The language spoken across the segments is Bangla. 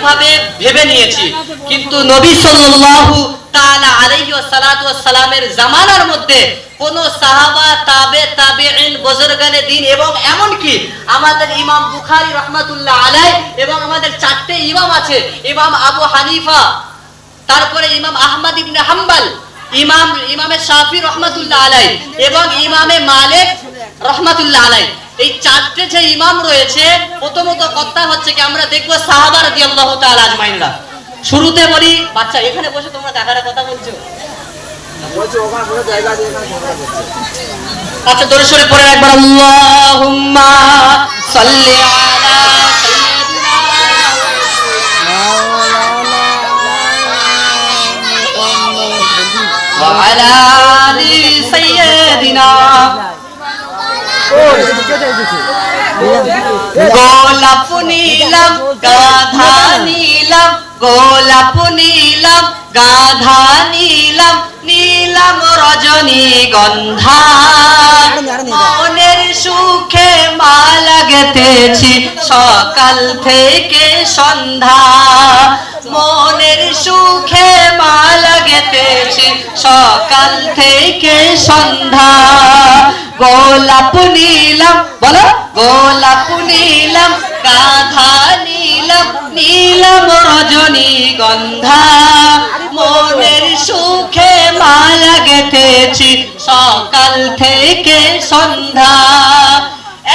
ভাবে ভেবে নিয়েছি, কিন্তু নবী সাল্লাল্লাহু তাআলা আলাইহি ওয়াসাল্লাতু ওয়াসসালামের জামানার মধ্যে কোন সাহাবা, তাবেঈন, বুজুর্গানে দ্বীন এবং এমন কি আমাদের ইমাম বুখারী রাহমাতুল্লাহ আলাইহি এবং আমাদের চারটি ইমাম আছে, ইমাম আবু হানিফা, তারপরে ইমাম আহমদ ইবনে হাম্বল, ইমামে শাফি রাহমাতুল্লাহ আলাইহি এবং ইমামে মালিক রাহমাতুল্লাহ আলাইহি, এই চারটি যে ইমাম রয়েছে, প্রথমত কথা হচ্ছে কি আমরা দেখব সাহাবা রাদিয়াল্লাহু তাআলা আজমাইনরা। শুরুতে বলি, বাচ্চা এখানে বসে তোমরা কাকারা কথা বলছো, আচ্ছা দরুদ শরীফ পড়ে একবার, আল্লাহুম্মা সাল্লি আলা সাইয়্যিদিনা ওয়া আলা আলি সাইয়্যিদিনা। গোলাপ নীলাম গাধা নীলাম, গোলাপ নীলাম গাধা নীলাম, নীলাম রজনীগন্ধা, মনের সুখে মালা গেঁথেছি সকাল থেকে সন্ধ্যা, মনের সুখে মালা গেঁথেছি সকাল থেকে সন্ধ্যা। গোলাপ নীলাম, বলো গোলাপ নীলাম গাধা নীলাম, নীলাম রজনীগন্ধা, মনের সুখে মালা গেঁথেছি সকাল থেকে সন্ধ্যা।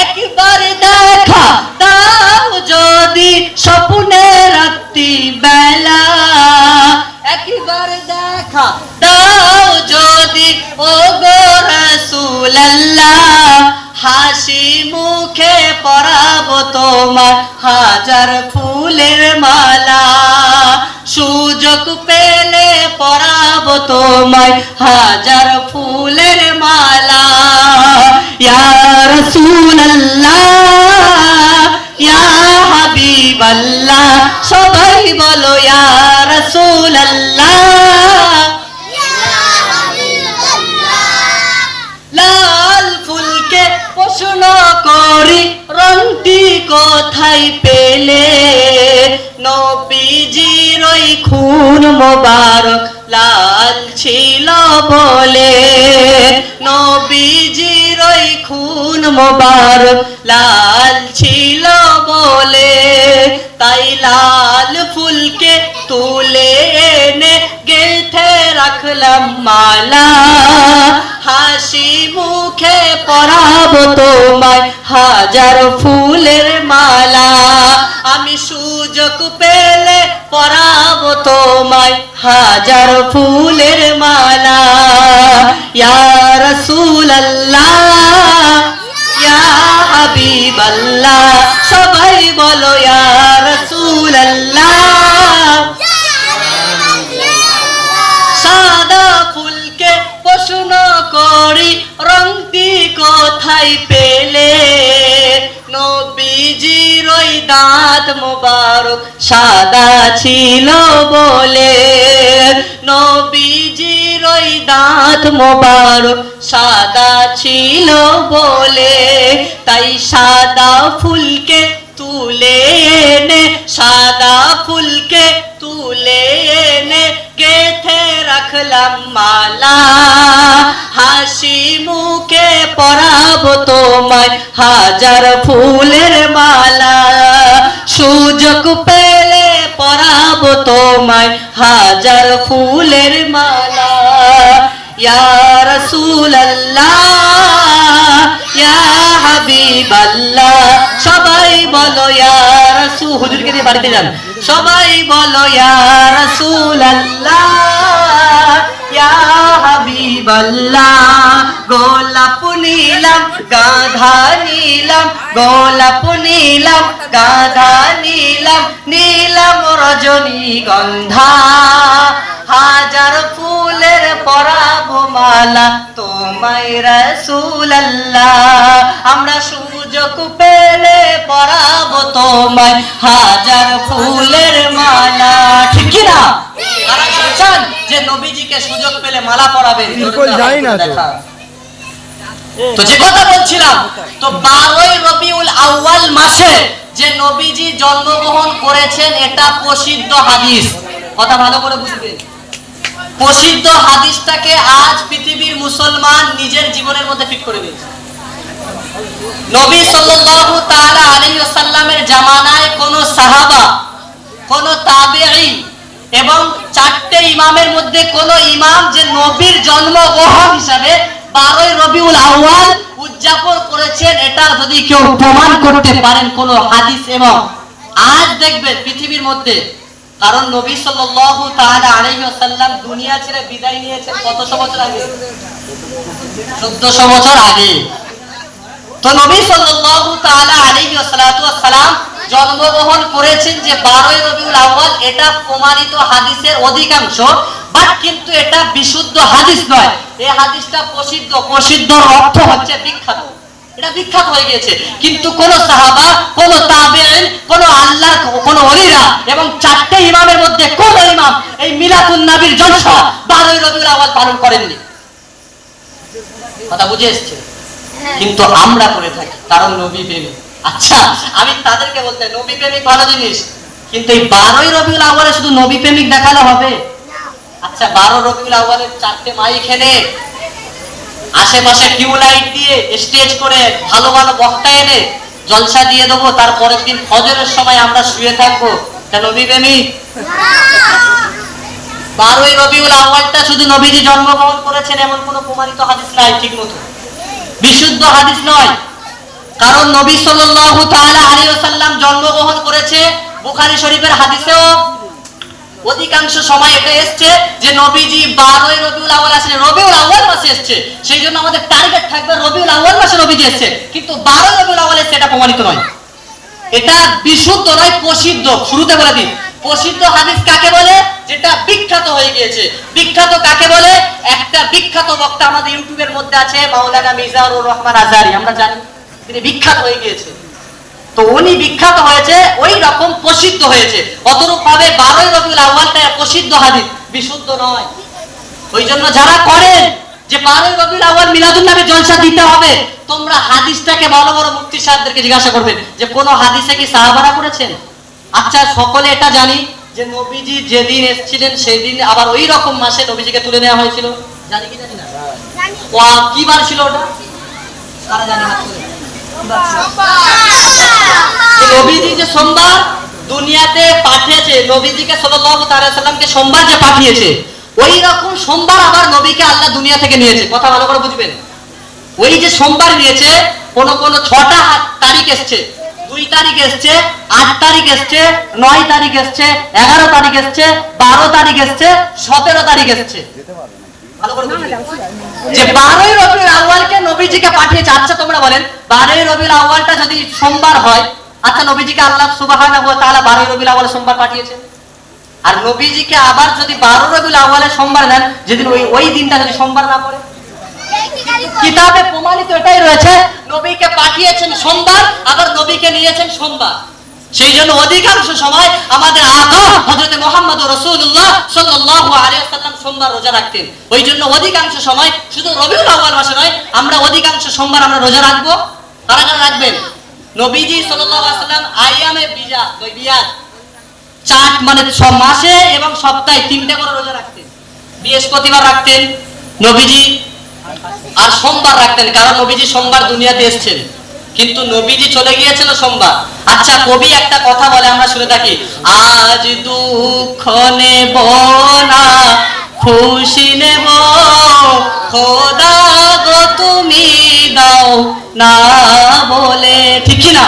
একবার দেখা দাও যদি স্বপ্নে রাত্রি বেলা, একবার দেখা দাও যদি ও গো রাসূলুল্লাহ, হাসি মুখে পরাবো তোমার হাজার ফুলের মালা, সুযোগ পেলে পরাবো তোমায় হাজার ফুলের মালা। ইয়া রাসূলুল্লাহ, ইয়া হাবিবাল্লাহ, সবাই বলো ইয়া রাসূলুল্লাহ। লাল ফুলকে প্রশ্ন করি রংটি কোথায় পেলে, নবীজির ওই খুন মোবারক লাল ছিল বলে, নবীজির ওই খুন মোবারক লাল ছিল বলে, তাই লাল ফুলকে তুলে এনে গেঁথে রাখলাম মালা, হাসি মুখে পরাবো তোমায় হাজার ফুলের মালা, আমি সুযোগ পেলে পরাবো তোমায় হাজার ফুলের মালা। ইয়া রাসূলুল্লাহ, ইয়া হাবিবাল্লাহ, সবাই বলো ইয়া রাসূলুল্লাহ। সাদা ফুলকে প্রশ্ন করি রংটি কোথায় পেলে, নবীজির ওই দাঁত মোবারক সাদা ছিল বলে, নবীজির ওই দাঁত মোবারক সাদা ছিল বলে, তাই সাদা ফুলকে তুলে এনে, সাদা ফুলকে তুলে এনে গেঁথে রাখলাম মালা, হাসি মুখে পরাবো তোমায় হাজার ফুলের মালা, সুযোগ পেলে পরাবো তোমায় হাজার ফুলের মালা। ইয়া রাসূলুল্লাহ, ইয়া হাবিবাল্লাহ, সবাই বলো ইয়া রাসূল, হুজুরকে দিয়ে বাড়িতে যান, সবাই বলো ইয়া রাসূলুল্লাহ, ইয়া হাবিবাল্লাহ। গোলাপ নীলাম গাধা নীলাম, গোলাপ নীলাম গাধা নীলাম, নীলাম রজনীগন্ধা, হাজার ফুলের পরাবো মালা তোমায় রাসূলুল্লাহ, আমরা সুযোগ পেলে পরাবো তোমায় হাজার ফুলের মালা। ঠিক কি না? কারা চান যে নবীজিকে সুযোগ পেলে মালা পরাবেন? দেখা তো যে কথা বলছিলাম, তো 12ই রবিউল আউয়াল মাসে যে নবীজি জন্মগ্রহণ করেছেন এটা প্রসিদ্ধ হাদিস। কথা ভালো করে বুঝবেন, প্রসিদ্ধ হাদিসটাকে আজ পৃথিবীর মুসলমান নিজের জীবনের মধ্যে ফিট করে দিয়েছে। নবী সাল্লাল্লাহু তাআলা আলাইহি ওয়াসাল্লামের জামানায় কোন সাহাবা, কোন তাবেঈ এবং 4টে ইমামের মধ্যে কোন ইমাম যে নবীর জন্মগ্রহণ হিসাবে 12ই রবিউল আউয়াল উদযাপন করেছেন, এটা যদি কেউ প্রমাণ করতে পারেন কোন হাদিস, এবং আজ দেখবেন পৃথিবীর মধ্যে, কারণ নবী সাল্লাল্লাহু তাআলা আলাইহি ওয়াসাল্লাম দুনিয়া ছেড়ে বিদায় নিয়েছেন কতশো বছর আগে? 1400 বছর আগে। তো নবী সাল্লাল্লাহু তাআলা আলাইহি ওয়াসাল্লাম জন্মগ্রহণ করেছেন যে 12ই রবিউল আউয়াল, এটা প্রমাণিত হাদিসের অধিকাংশ, বাট কিন্তু এটা বিশুদ্ধ হাদিস নয়। এই হাদিসটা প্রসিদ্ধ, প্রসিদ্ধর অর্থ হচ্ছে বিখ্যাত, এটা বিখ্যাত হয়ে গেছে। কিন্তু কোন সাহাবা, কোন তাবেঈন, কোন আল্লাহর কোন ওলিরা এবং 4টে ইমামের মধ্যে কোন ইমাম এই মিলাদুন নবীর জলসা 12ই রবিউল আউয়াল পালন করেননি। কথা বুঝে এসেছে? কিন্তু আমরা করে থাকি, কারণ নবী প্রেমিক। আচ্ছা, আমি তাদেরকে বলতে, নবী প্রেমিক ভালো জিনিস, কিন্তু এই 12ই রবিউল আউয়ালে শুধু নবী প্রেমিক দেখালে হবে? আচ্ছা, 12 রবিউল আউয়ালের 4টে মাইক এনে, আশেপাশে টিউবলাইট দিয়ে, স্টেজ করে, ভালো ভালো বক্তা এনে জলসা দিয়ে দেবো, তারপরের দিন ফজরের সময় আমরা শুয়ে থাকবো, তা নবী প্রেমিক? 12ই রবিউল আউয়ালটা শুধু নবীজি জন্মগ্রহণ করেছেন এমন কোনো প্রমাণিত হাদিস নাই, ঠিক মতো বিশুদ্ধ হাদিস নয়। কারণ নবী সাল্লাল্লাহু তাআলা আলাইহি ওয়াসাল্লাম জন্মগ্রহণ করেছে, বুখারী শরীফের হাদিসেও অধিকাংশ সময় এটা এসছে যে নবীজি 12ই রবিউল আউয়াল আসলে রবিউল আউয়াল মাসে এসছে, সেই জন্য আমাদের টার্গেট থাকবে রবিউল আউয়াল মাসে নবীজি এসছে, কিন্তু 12ই রবিউল আউয়াল এসছে এটা প্রমাণিত নয়, এটা বিশুদ্ধ নয়, প্রসিদ্ধ। শুরুতে বলে দিই, প্রসিদ্ধ হাদিস কাকে বলে? যেটা বিখ্যাত হয়ে গিয়েছে। বিখ্যাত কাকে বলে? একটা বিখ্যাত বক্তা আমাদের ইউটিউবের মধ্যে আছে, মাওলানা মিজানুর রহমান আজহারী, আমরা জানি তিনি বিখ্যাত হয়ে গিয়েছে। তো উনি বিখ্যাত হয়েছে, ওই রকম প্রসিদ্ধ হয়েছে। অতরূপ ভাবে 12ই রবিউল আউয়ালটা প্রসিদ্ধ হাদিস, বিশুদ্ধ নয়। ওই জন্য যারা করেন যে 12ই রবিউল আউয়াল মিলাদুন নবী জলসা দিতে হবে, তোমরা হাদিসটাকে বড় বড় মুফতি সাহেবদেরকে জিজ্ঞাসা করবেন যে কোন হাদিসে কি সাহাবারা করেছেন? আচ্ছা, সকলে এটা জানি যে নবীজি যেদিন এসেছিলেন সেদিন আবার ওই রকম মাসে নবীজিকে তুলে নেওয়া হয়েছিল, জানি কি জানি না? কি বার ছিল ওটা? কারা জানে? নবীজি যে সোমবার দুনিয়াতে পাঠিয়েছে, নবীজিকে সাল্লাল্লাহু তাআলা সাল্লামকে সোমবার যে পাঠিয়েছে, ওই রকম সোমবার আবার নবীকে আল্লাহ দুনিয়া থেকে নিয়েছে। কথা ভালো করে বুঝবেন, ওই যে সোমবার নিয়েছে, কোন কোন 6টা তারিখ এসছে, 2 তারিখ এসছে, 8 তারিখ এসছে, 9 তারিখ এসছে, 11 তারিখ এসছে, 12 তারিখ এসছে, 17 তারিখ এসছে। ভালো করে বুঝবেন যে 12ই রবিউল আউয়ালকে নবীজিকে পাঠিয়েছে। আচ্ছা, তোমরা বলেন 12ই রবিউল আউয়ালটা যদি সোমবার হয়, আচ্ছা নবীজিকে আল্লাহ সুবহানাহু ওয়া তাআলা 12ই রবিউল আউয়ালে সোমবার পাঠিয়েছে, আর নবীজিকে আবার যদি 12 রবিউল আউয়ালে সোমবার দেন, যেদিন ওই দিনটা যদি সোমবার না পড়ে, কিতাবে প্রমাণিত এটাই রয়েছে, নবীকে পাঠিয়েছেন সোমবার, আবার নবীকে নিয়েছেন সোমবার। সেই জন্য অধিকাংশ সময় আমাদের আকা হযরত মুহাম্মদ রাসূলুল্লাহ সাল্লাল্লাহু আলাইহি ওয়াসাল্লাম সোমবার রোজা রাখতেন। ওই জন্য অধিকাংশ সময়, শুধু রবিউল আউয়াল মাসে নয়, আমরা অধিকাংশ সোমবার আমরা রোজা রাখবো। কারা কারা রাখবেন? নবীজি সাল্লাল্লাহু আলাইহি ওয়াসাল্লাম আইয়ামে বিয়াদ 4 মানে সব মাসে এবং সপ্তাহে 3টে করে রোজা রাখতেন। বৃহস্পতিবার রাখতেন নবীজি, আর সোমবার রাখতেন, কারণ নবীজি সোমবার দুনিয়াতে এসেছেন, কিন্তু নবীজি চলে গিয়েছিল সোমবার। আচ্ছা, কবি একটা কথা বলে, আমরা শুনে থাকি, আজ দুঃখ নেব না খুশি নেব, খোদা গো তুমি দাও না বলে, ঠিক কি না?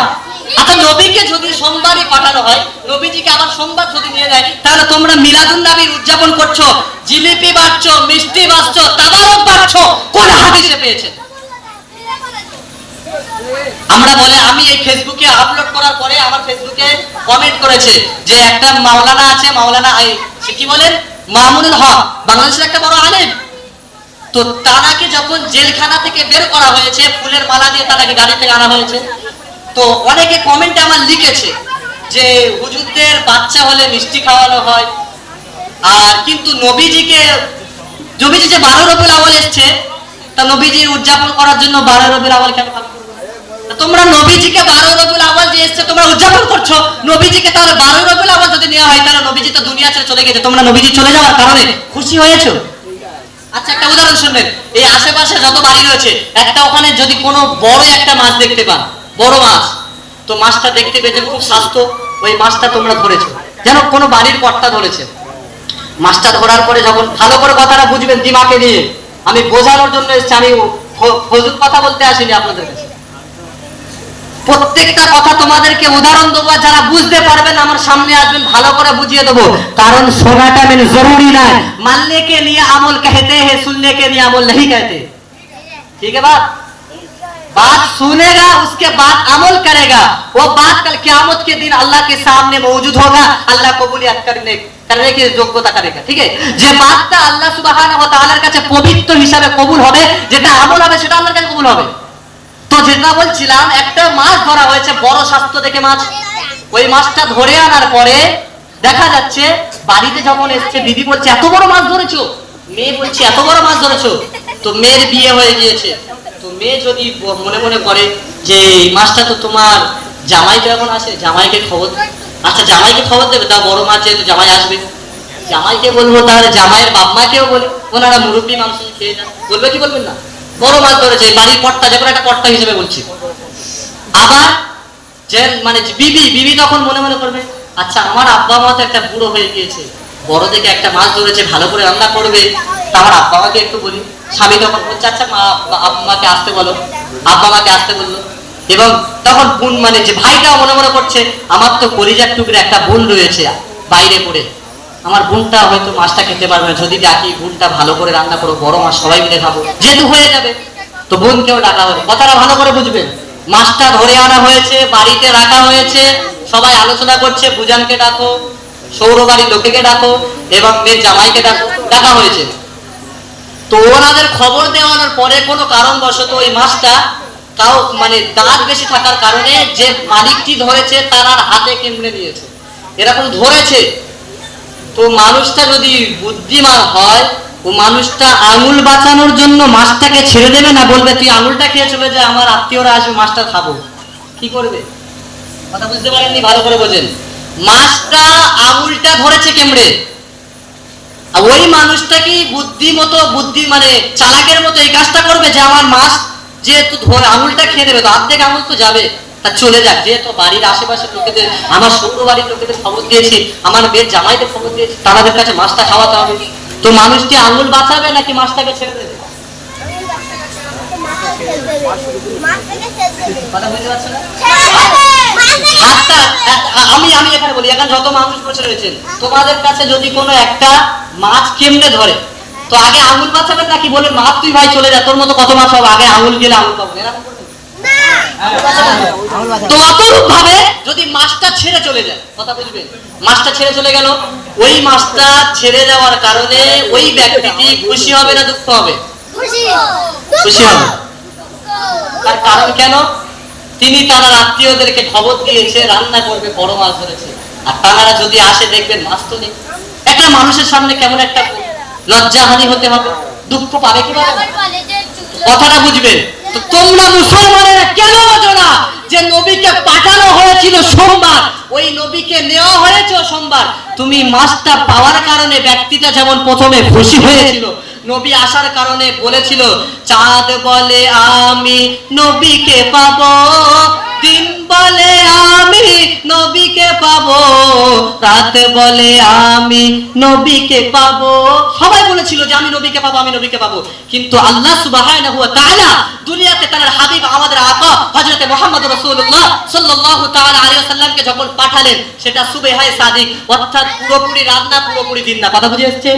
আচ্ছা, নবীকে যদি সোমবারই পাঠানো হয়, নবীজিকে আবার সোমবার যদি নিয়ে যায়, তাহলে তোমরা মিলাদুন নবীর উদযাপন করছো, জিলিপি বাটছো, মিষ্টি বাটছো, তাবারক বাটছো, কোন হাদিসে পেয়েছেন? আমরা বলে, আমি এই ফেসবুকে আপলোড করার পরে আমার ফেসবুকে কমেন্ট করেছে যে একটা মাওলানা আছে, মাওলানা সে কি বলেন, মামুনুল হক, বাংলাদেশের একটা বড় আলেম। তো তানাকে যখন জেলখানা থেকে বের করা হয়েছে, ফুলের মালা দিয়ে তানাকে গাড়ি থেকে আনা হয়েছে, তো অনেকে কমেন্টে আমার লিখেছে যে হুজুরদের বাচ্চা হলে মিষ্টি খাওয়ানো হয়, আর কিন্তু নবীজি যে 12 রবিউল আউয়াল এসছে, তা নবীজির উদযাপন করার জন্য 12 রবিউল আউয়াল কেন পালন করবে? তোমরা নবীজিকে 12 রবিউল আউয়াল যে এসেছে তোমরা উদযাপন করছো, নবীজিকে তাহলে 12 রবিউল আউয়াল যদি নেওয়া হয় তাহলে নবীজি তো দুনিয়া ছেড়ে চলে গেছে, তোমরা নবীজি চলে যাওয়ার কারণে খুশি হয়েছো? আচ্ছা একটা উদাহরণ শুনবেন, এই আশেপাশে যত বাড়ি রয়েছে একটা ওখানে যদি কোনো বড় একটা মাছ দেখতে পান, বড় মাছ, তো মাছটা দেখতে পেয়েছেন খুব স্বাস্থ্য, ওই মাছটা তোমরা ধরেছো, যেন কোনো বাড়ির কর্তা ধরেছে। মাছটা ধরার পরে যখন ভালো করে কথাটা বুঝবেন দিমাকে নিয়ে, আমি বোঝানোর জন্য এসেছি, আমি ফজুল কথা বলতে আসিনি আপনাদের কাছে। প্রত্যেকটা কথা তোমাদেরকে উদাহরণ দেবো, যারা বুঝতে পারবেন আমার সামনে আসবেন, ভালো করে বুঝিয়ে দেবো। কারণ শোনাটা মেনে জরুরি না, মাননে কে নিয়ে আমল कहते हैं, सुनने के लिए अमल नहीं कहते। ठीक है बात सुनेगा उसके बाद अमल करेगा, वो बात कल क़यामत के दिन अल्लाह के सामने मौजूद होगा, अल्लाह कबूलियत करने की যোগ্যতা करेगा। ठीक है, যে বাতটা আল্লাহ সুবহানাহু ওয়া তাআলার কাছে পবিত্র হিসাবে কবুল হবে, যেটা আমল হবে সেটা আল্লাহর কাছে কবুল হবে। তো যেটা বলছিলাম, একটা মাছ ধরা হয়েছে বড় স্বাস্থ্য দেখে মাছ, ওই মাছটা ধরে আনার পরে দেখা যাচ্ছে বাড়িতে যখন এসছে দিদি বলছে এত বড় মাছ ধরেছো, মেয়ে বলছে এত বড় মাছ ধরেছো, তো মেয়ের বিয়ে হয়ে গিয়েছে। তো মেয়ে যদি মনে মনে করে যে এই মাছটা তো তোমার জামাইকে এখন আসে, জামাইকে খবর, আচ্ছা জামাইকে খবর দেবে, তা বড় মাছ যেহেতু জামাই আসবে, জামাইকে বলবো, তাহলে জামাইয়ের বাপ মাকেও বলে, ওনারা মুরব্বী মাংস খেয়ে যান, বলবে কি বলবেন না? বড় মাছ ধরেছে, বাড়ির কর্তা, যে কোনো একটা কর্তা হিসেবে বলছি। আবার যে মানে বিবি তখন মনে মনে করবে, আচ্ছা আমার আব্বা মা তো একটা বুড়ো হয়ে গিয়েছে, বড় দেখে একটা মাছ ধরেছে, ভালো করে রান্না করবে, তা আমার আব্বা মাকে একটু বলি। স্বামী তখন বলছে আচ্ছা মা আব্বাকে আসতে বলো, আব্বা মাকে আসতে বললো। এবং তখন বোন মানে যে ভাইটাও মনে মনে করছে আমার তো কলিজার টুকরে একটা বোন রয়েছে বাইরে পড়ে, আমার বোনটা হয়তো মাছটা খেতে পারবে না, যদি ডাকি বোনটা ভালো করে রান্না করো, বড় মাছ সবাই মিলে খাবো, যেহেতু হয়ে যাবে, তো বোনকেও ডাকা হবে। কথাটা ভালো করে বুঝবেন, মাছটা ধরে আনা হয়েছে, বাড়িতে রাখা হয়েছে, সবাই আলোচনা করছে, বুজানকে ডাকো, সৌর বাড়ির লোকেকে ডাকো এবং মেয়ের জামাইকে ডাকা হয়েছে। তো ওনাদের খবর দেওয়ানোর পরে কোনো কারণবশত ওই মাছটা তাও মানে দাঁত বেশি থাকার কারণে যে মালিকটি ধরেছে তার আর হাতে কেমড়ে নিয়েছে, এরকম ধরেছে। তো মানুষটা যদি বুদ্ধিমান হয়, ও মানুষটা আঙুল বাঁচানোর জন্য মাছটাকে ছেড়ে দেবে না, বলবে তুই আঙুলটা খেয়ে চলে যা, আমার আত্মীয়রা আসবে মাছটা খাবো, কি করবে? কথা বুঝতে পারেননি? ভালো করে বোঝেন, মাছটা আঙুলটা ধরেছে কেমড়ে, ওই মানুষটা কি বুদ্ধি মানে চালাকের মতো এই কাজটা করবে যে আমার মাছ যেহেতু আঙুলটা খেয়ে নেবে, তো অর্ধেক আঙুল তো যাবে, তা চলে যাক, যেহেতু বাড়ির আশেপাশের লোকেদের, আমার শ্বশুর বাড়ির লোকেদের খবর দিয়েছি, আমার মেয়ের জামাইদের খবর দিয়েছি, তাদের কাছে মাছটা খাওয়াতে হবে, তো মানুষটি আঙুল বাঁচাবে নাকি মাছটাকে ছেড়ে দেবে? কথা বুঝতে পারছো না? আমি এখানে বলি, এখন যত মানুষ বসে রয়েছেন, তোমাদের কাছে যদি কোনো একটা মাছ কেমনে ধরে, তো আগে আঙুল বাঁচাবেন নাকি বলেন মাছ তুই ভাই চলে যা, তোর মতো কত মাছ হবে, আগে আঙুল গেলে আঙুল পাবো, এরকম করবেন? তো অতরূপ ভাবে যদি মাছটা ছেড়ে চলে যায়, কথা বুঝবেন, মাছটা ছেড়ে চলে গেল, ওই মাছটা ছেড়ে যাওয়ার কারণে ওই ব্যক্তিটি খুশি হবে না দুঃখ হবে? খুশি হবে। তার কারণ কেন? তিনি তার আত্মীয়দেরকে খবর দিয়েছে রান্না করবে, বড় মাছ ধরেছে, আর তারা যদি আসে দেখবেন মাছ তো নেই। একটা মানুষের সামনে কেমন একটা লজ্জাহানি হতে হবে, দুঃখ পাবে কি পাবে না? কথাটা বুঝবেন। তো তোমরা মুসলমানেরা কেন বোঝো না যে নবীকে পাঠানো হয়েছিল সোমবার, ওই নবীকে নেওয়া হয়েছে সোমবার। তুমি মাছটা পাওয়ার কারণে ব্যক্তিটা যেমন প্রথমে খুশি হয়েছিল, নবী আসার কারণে বলেছিল চাঁদ বলে আমি নবীকে পাবো, দিন বলে আমি নবীকে পাবো, রাত বলে আমি নবীকে পাবো, সবাই বলেছিল যে আমি নবীকে পাবো, আমি নবীকে পাবো। কিন্তু আল্লাহ সুবহানাহু ওয়া তাআলা দুনিয়াতে তার হাবিব আমাদের আকা হযরত মুহাম্মদ রাসূলুল্লাহ সাল্লাল্লাহু তাআলা আলাইহি ওয়াসাল্লামকে যখন পাঠালেন, সেটা সুবহে সাদিক, অর্থাৎ পুরোপুরি রাত না, পুরোপুরি দিন না। কথা বুঝে আসছে?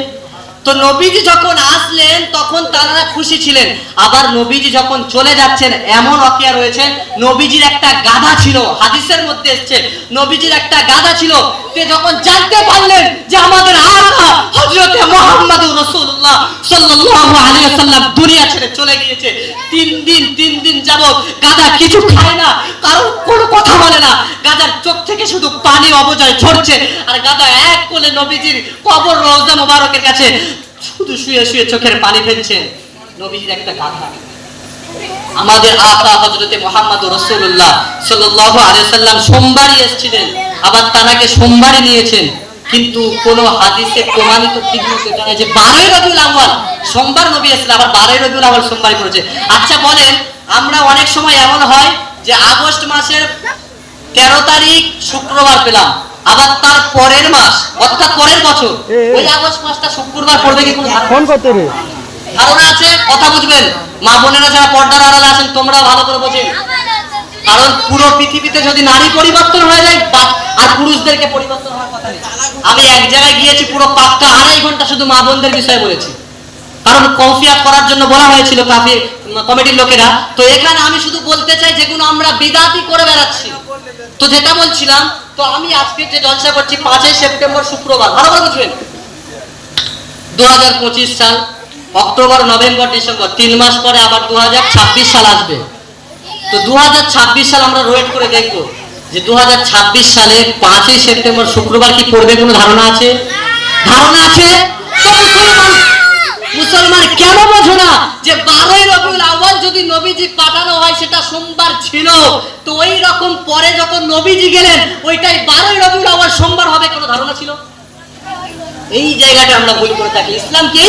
তো নবীজি যখন আসলেন তখন তারা খুশি ছিলেন, আবার নবীজি যখন চলে যাচ্ছেন এমন ওয়াকিয়া রয়েছে, নবীজির একটা গাধা ছিল, হাদিসের মধ্যে এসেছে নবীজির একটা গাধা ছিল, তে যখন জানতে পারলেন যে আমাদের আকা হযরত মুহাম্মদ রাসূলুল্লাহ সাল্লাল্লাহু আলাইহি ওয়াসাল্লাম দুনিয়া ছেড়ে চলে গিয়েছে, 3 দিন যাবত গাধা কিছু খায় না, কারণ কোনো কথা বলে না, গাধার চোখ থেকে শুধু পানি অবজয় ঝরছে, আর গাধা এক কোলে নবীজির কবর রওজা মোবারকের কাছে শুধু শুয়ে শুয়ে চোখের পানি ফেলছেন। নবীজির একটা গাথা। আমাদের আকা হযরতে মুহাম্মদ রাসূলুল্লাহ সাল্লাল্লাহু আলাইহি ওয়াসাল্লাম সোমবারই এসেছিলেন, আবার তানাকে সোমবারই নিয়েছেন, কিন্তু কোন হাদিসে প্রমাণিত ঠিকমতো জানা যে 12 রবিউল আউয়াল সোমবার নবী এসেছিলেন, আবার 12 রবিউল আউয়াল সোমবারই পড়েছে। আচ্ছা বলেন, আমরা অনেক সময় এমন হয় যে আগস্ট মাসের 13 তারিখ শুক্রবার পেলাম, আবার তার পরের মাস অর্থাৎ পরের বছর ওই আগস্ট মাসটা শুক্রবার পড়বে কি কোনো ধারণা আছে? কথা বুঝবেন, মা বোনেরা যারা পর্দার আড়ালে আছেন তোমরা ভালো করে বোঝেন, কারণ পুরো পৃথিবীতে যদি নারী পরিবর্তন হয়ে যায় আর পুরুষদেরকে পরিবর্তন হওয়ার কথা নেই। আমি এক জায়গায় গিয়েছি, পুরো পাক্কা 2.5 ঘন্টা শুধু মা বোনদের বিষয়ে বলেছি, কারণ কৌফিয়াত করার জন্য বলা হয়েছিল কমিটির লোকেরা। তো এখানে আমি শুধু বলতে চাই যেগুলো আমরা বিদাতি করে বেড়াচ্ছি। তো যেটা বলছিলাম, তো আমি আজকে যে জলসা করছি 5ই সেপ্টেম্বর শুক্রবার, ভালো করে বুঝবেন, 2025 সাল, অক্টোবর নভেম্বর ডিসেম্বর 3 মাস পরে আবার 2026 সাল আসবে। তো 2026 সাল আমরা ওয়েট করে দেখবো যে 2026 সালে 5ই সেপ্টেম্বর শুক্রবার কি পড়বে, কোনো ধারণা আছে? ধারণা আছে? তো মুসলমান কেন বোঝো না যে 12 রবিউল আউয়াল যদি নবীজি পাঠানো হয় সেটা সোমবার ছিল, তো ওই রকম পরে যখন নবীজি গেলেন ওইটাই 12 রবিউল আউয়াল সোমবার হবে, কোনো ধারণা ছিল? এই জায়গাটা আমরা ভুল করে থাকি। ইসলামকে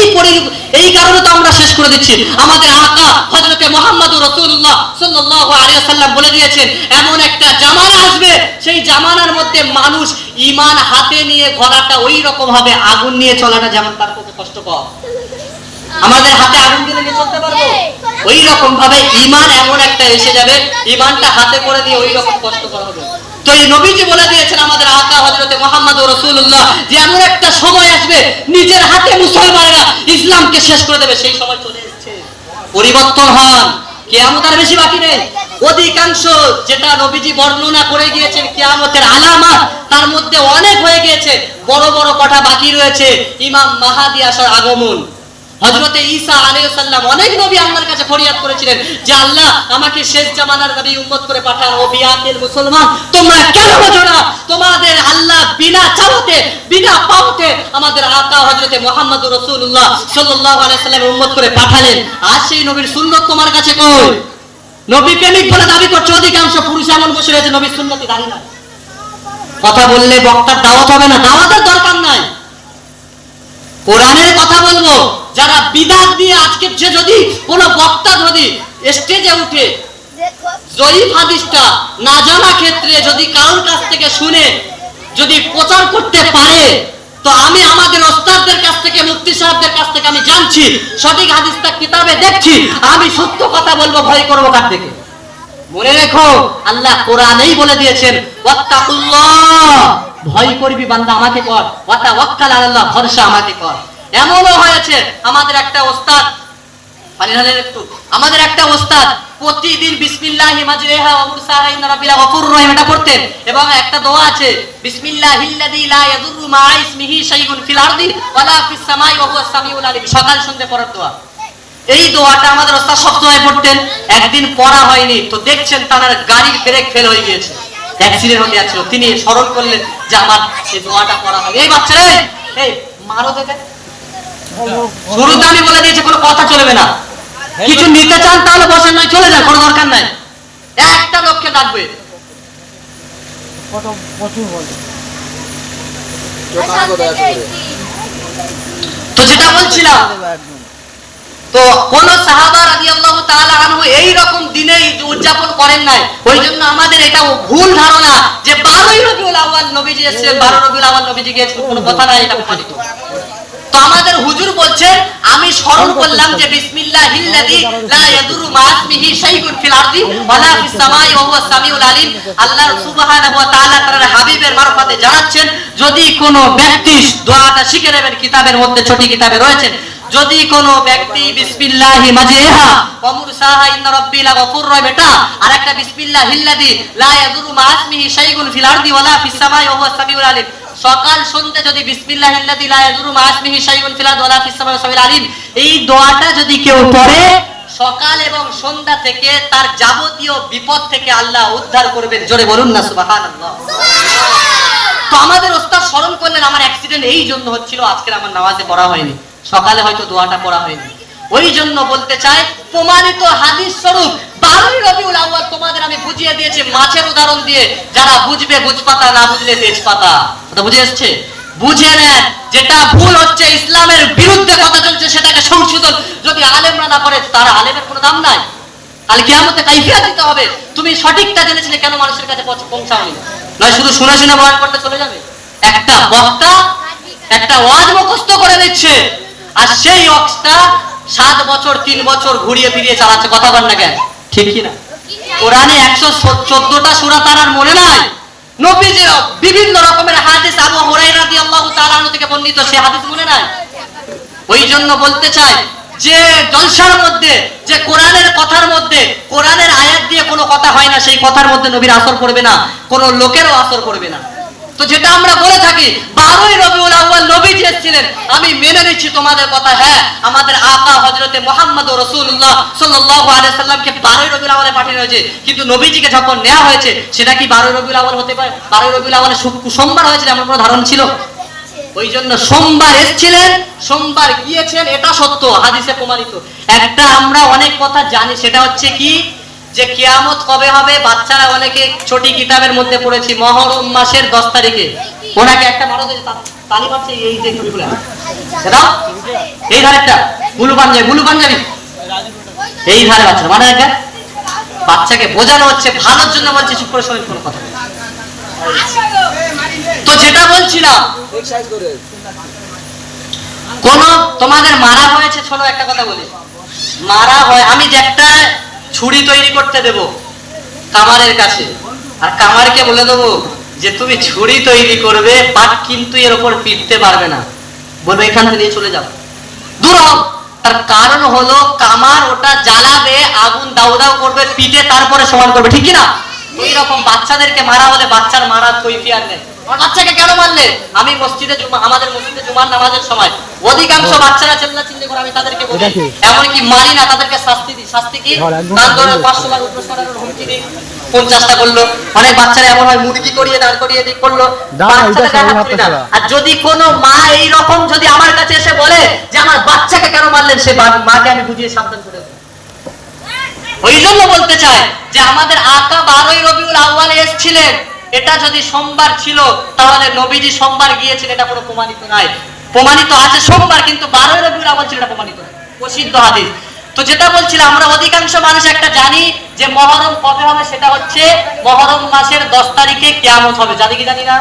এই কারণে তো আমরা শেষ করে দিচ্ছি। আমাদের আকা হযরতে মুহাম্মদ রাসূলুল্লাহ সাল্লাল্লাহু আলাইহি ওয়াসাল্লাম বলে দিয়েছেন এমন একটা জামানা আসবে, সেই জামানার মধ্যে মানুষ ঈমান হাতে নিয়ে ঘোরাটা ওই রকম হবে আগুন নিয়ে চলাটা যেমন তার পক্ষে কষ্টকর। আমাদের হাতে আগুন দিয়ে নিয়ে চলতে পারবো? ওই রকম ভাবে ঈমান এমন একটা এসে যাবে, ঈমানটা হাতে করে দিয়ে ওই রকম কষ্টকর হবে। তো এই নবীজি বলে দিয়েছেন আমাদের আকা হযরতে মুহাম্মদ রাসূলুল্লাহ যে এমন একটা সময় আসবে নিজের হাতে মুসলমানেরা ইসলামকে শেষ করে দেবে, সেই সময় চলে এসেছে। পরিবর্তন হন, কিয়ামত আর বেশি বাকি নেই। অধিকাংশ যেটা নবীজি বর্ণনা করে গিয়েছেন কিয়ামতের আলামত, তার মধ্যে অনেক হয়ে গিয়েছে, বড় বড় কথা বাকি রয়েছে। ইমাম মাহদী আসার আগমন, হযরতে ঈসা আলাইহিস সালাম, অনেক নবী আল্লাহর কাছে ফরিয়াদ করেছিলেন যে আল্লাহ আমাকে শেষ জামানার নবী উম্মত করে পাঠান। ও বিয়াতিল মুসলমান, তোমরা কেন বোঝো না তোমাদের আল্লাহ বিনা চাওতে বিনা পাওতে আমাদের আকা হযরতে মুহাম্মদ রাসূলুল্লাহ সাল্লাল্লাহু আলাইহি সাল্লামের উম্মত করে পাঠালেন। আর সেই নবীর সুন্নাত তোমার কাছে কই? নবী প্রেমিক বলে দাবি করছে অধিকাংশ পুরুষ এমন বসে রয়েছে নবীর সুন্নতি দাঁড়িয়ে না। কথা বললে বক্তার দাওয়াত হবে না, দাওয়াতের দরকার নাই, কোরআনের কথা বলবো। যারা বিদআত দিয়ে আজকে যে যদি কোন বক্তা যদি স্টেজে উঠে জয়ীফ হাদিসটা না জানা ক্ষেত্রে যদি কারোর কাছ থেকে শুনে যদি প্রচার করতে পারে, তো আমি আমাদের ওস্তাদদের কাছ থেকে মুফতি সাহেবদের কাছ থেকে আমি জানছি সঠিক হাদিসটা কিতাবে দেখছি, আমি সত্য কথা বলবো, ভয় করবো কার থেকে? মনে রেখো আল্লাহ কোরআনেই বলে দিয়েছেন ওয়াত্তাকুল্লাহ, ভয় করবি বান্দা আমাকে কর, ওয়া তাওয়াক্কাল আলাল্লাহ, ভরসা আমাকে কর। এমনও হয়েছে আমাদের একটা ওস্তাদ, আমাদের একটা ওস্তাদ প্রতিদিন বিসমিল্লাহি মাজরিহা ওয়া মুরসাহা ইন্না রাব্বিকা গফুরুর রহিম এটা পড়তেন, এবং একটা দোয়া আছে বিসমিল্লাহিল্লাযী লা ইয়াদুররু মা ইসমিহি শাইউন ফিল আরদি ওয়ালা ফিস সামাই ওয়া হুয়াস সামিউল আলিম, সকাল সন্ধ্যা পড়ার দোয়া। এই দোয়াটা আমাদের ওস্তাদ সবসময় পড়তেন। একদিন পড়া হয়নি, তো দেখছেন তার গাড়ির ব্রেক ফেল হয়ে গিয়েছে, অ্যাক্সিডেন্ট হতে যাচ্ছিল। তিনি স্মরণ করলেন যে আমার এই দোয়াটা পড়া হবে। এই বাচ্চারা এই মারো দেখে, শুরুতে আমি বলে দিয়েছি কোনো কথা চলবে না, কিছু নিতে চান তাহলে বসেন, নয় চলে যান, কোনো দরকার নাই। একটা লোককে ডাকবে, তো যেটা বলছিলাম, তো কোন সাহাবা রাদিয়াল্লাহু তাআলা আনহু এই রকম দিনে উদযাপন করেন নাই। ওই জন্য আমাদের এটা ভুল ধারণা যে 12 রবিউল আউয়াল নবীজি এসেছেন, 12 রবিউল আউয়াল নবীজি গিয়েছেন, কোনো কথা নাই, এটা প্রমাণিত। তো আমাদের হুজুর বলছেন আমি স্মরণ করলাম যে বিসমিল্লাহিল্লাযী লা ইয়াদুররু মা ইসমিহি শাইউন ফিল আরদি ওয়ালা ফিস সামাই ওয়া হুয়াস সামিউল আলিম। আল্লাহ সুবহানাহু ওয়া তাআলা তার হাবিবের মারফতে জানাচ্ছেন যদি কোনো ব্যক্তি দোয়াটা শিখে নেবেন, কিতাবের মধ্যে ছোট কিতাবে রয়েছে, যদি কোনো ব্যক্তি বিসমিল্লাহি মাজরিহা ওয়া মুরসাহা ইন্না রাব্বিকা গফুরুর রহিম এটা, আর একটা বিসমিল্লাহিল্লাযী লা ইয়াদুররু মা ইসমিহি শাইউন ফিল আরদি ওয়ালা ফিস সামাই ওয়া হুয়াস সামিউল আলিম, সকাল সন্ধ্যা যদি বিসমিল্লাহিল্লাযী লা ইয়াদুররু মা ইসমিহি শাইউন ফিল আরদি ওয়ালা ফিস সামাই ওয়া সামিউল আলিম এই দোয়াটা যদি কেউ পড়ে সকাল এবং সন্ধ্যা থেকে তার যাবতীয় বিপদ থেকে আল্লাহ উদ্ধার করবেন। জোরে বলুন না সুবহানাল্লাহ। তো আমাদের ওস্তাদ স্মরণ করলেন আমার অ্যাক্সিডেন্ট এই জন্য হচ্ছিল, আজকে আমার নামাজে পড়া হয়নি, সকালে হয়তো দোয়াটা পড়া হয়নি। ওই জন্য বলতে চাই, প্রমাণিত হাদিস স্বরূপ 12ই রবিউল আউয়াল তোমাদের আমি বুঝিয়ে দিয়েছি মাছের উদাহরণ দিয়ে। যারা বুঝবে বুঝপাতা, না বুঝলে তেজপাতা। কথা বুঝে এসছে? বুঝে নেন, যেটা ভুল হচ্ছে, ইসলামের বিরুদ্ধে কথা চলছে, সেটাকে সংশোধন যদি আলেমরা না করে, তারা আলেমের কোনো দাম নাই। কাল কিয়ামতে কাইফিয়াত দিতে হবে। তুমি সঠিকটা জেনেছিলে, কেন মানুষের কাছে পৌঁছাওনি? নয় শুধু শুনে শুনে বয়ান করতে চলে যাবে। একটা বক্তা একটা ওয়াজ মুখস্থ করে দিচ্ছে, আর সেই ওয়াজটা 7 বছর 3 বছর ঘুরিয়ে ফিরিয়ে চালাচ্ছে। কথা বল না কেন? ঠিক কি না? কোরআনে 114টা সূরা তার আর মনে নাই। নবীজির বিভিন্ন রকমের হাদিস আবু হুরায়রা রাদিয়াল্লাহু তাআলা আনহু থেকে বর্ণিত, সেই হাদিস মনে নাই। ওই জন্য বলতে চাই যে জলসার মধ্যে, যে কোরআনের কথার মধ্যে, কোরআনের আয়াত দিয়ে কোনো কথা হয় না, সেই কথার মধ্যে নবীর আসর পড়বে না, কোনো লোকেরও আসর পড়বে না। তো যেটা আমরা বলে থাকি 12ই রবিউল আউয়াল নবীজি এসেছিলেন, আমি মেনে নিচ্ছি তোমাদের কথা। হ্যাঁ, আমাদের আকা হযরতে মুহাম্মদ রাসূলুল্লাহ সাল্লাল্লাহু আলাইহি সাল্লামকে 12ই রবিউল আউয়ালে পাঠানো হয়েছে, কিন্তু নবীজিকে যখন নেওয়া হয়েছে সেটা কি 12ই রবিউল আউয়াল হতে পারে? 12ই রবিউল আউয়ালে সোমবার হয়েছিল এমন কোনো ধারণা ছিল? ওই জন্য সোমবার এসেছিলেন, সোমবার গিয়েছেন, এটা সত্য, হাদিসে প্রমাণিত। একটা আমরা অনেক কথা জানি, সেটা হচ্ছে কি, যে কিয়ামত কবে হবে? বাচ্চারা অনেকে ছোটি কিতাবের মধ্যে পড়েছি, মুহররম মাসের 10 তারিখে। ওনাকে একটা মারতে তালি মারছে, এই যে ছবিগুলো সেটা এই ধারেরটা, বুলু পাঞ্জাবি এই ধারে বাচ্চা মানে একটা বাচ্চাকে বোঝানো হচ্ছে, ভালোর জন্য বলছে, চুপ করে শোনেন কোনো কথা। তো যেটা বলছিলাম, কোন তোমাদের মারা হয়েছে, শোনো একটা কথা বলি, মারা হয়, আমি যে একটা ছুরি তৈরি করতে দেব কামারের কাছে, আর কামারকে বলে দেবো যে তুমি ছুরি তৈরি করবে, বাট কিন্তু এর উপর পিটতে পারবে না, বলবে এখান থেকে নিয়ে চলে যাও, দূর হও। তার কারণ হলো কামার ওটা জ্বালাবে, আগুন দাউ দাউ করবে, পিটে তারপরে সমান করবে, ঠিক কিনা? ওই রকম বাচ্চাদেরকে মারা হলে বাচ্চার মারার কৈফিয়ত নেই। বাচ্চাকে কেন মারলে? আমি মসজিদে আমাদের মসজিদে জুমার নামাজের সময় অধিকাংশ বাচ্চারা চিল্লাচিল্লি করে, আমি তাদেরকে বলি, এমনকি মারি না, তাদেরকে শাস্তি দিই। শাস্তি কি? তার ধরে 500 বার উপর সরানোর হুমকি দিই, 50টা করলো। অনেক বাচ্চারা এমন হয় মুরগি করিয়ে দাঁড় করিয়ে দিই করলো। আর যদি কোনো মা এই রকম যদি আমার কাছে এসে বলে যে আমার বাচ্চাকে কেন মারলেন, সে মাকে আমি বুঝিয়ে সাবধান করে দেব। ওই জন্য বলতে চাই যে আমাদের আকা 12ই রবিউল আউয়ালে এসেছিলেন, এটা যদি সোমবার ছিল তাহলে নবীজি সোমবার গিয়েছিলেন, এটা কোনো প্রমাণিত নাই। প্রমাণিত আছে সোমবার, কিন্তু 12ই রবিউল আউয়াল ছিল, এটা প্রমাণিত নয়, প্রসিদ্ধ হাদিস। তো যেটা বলছিলাম, আমরা অধিকাংশ মানুষ একটা জানি যে মুহররম কবে হবে, সেটা হচ্ছে মুহররম মাসের 10 তারিখে কিয়ামত হবে, জানি কি জানি না?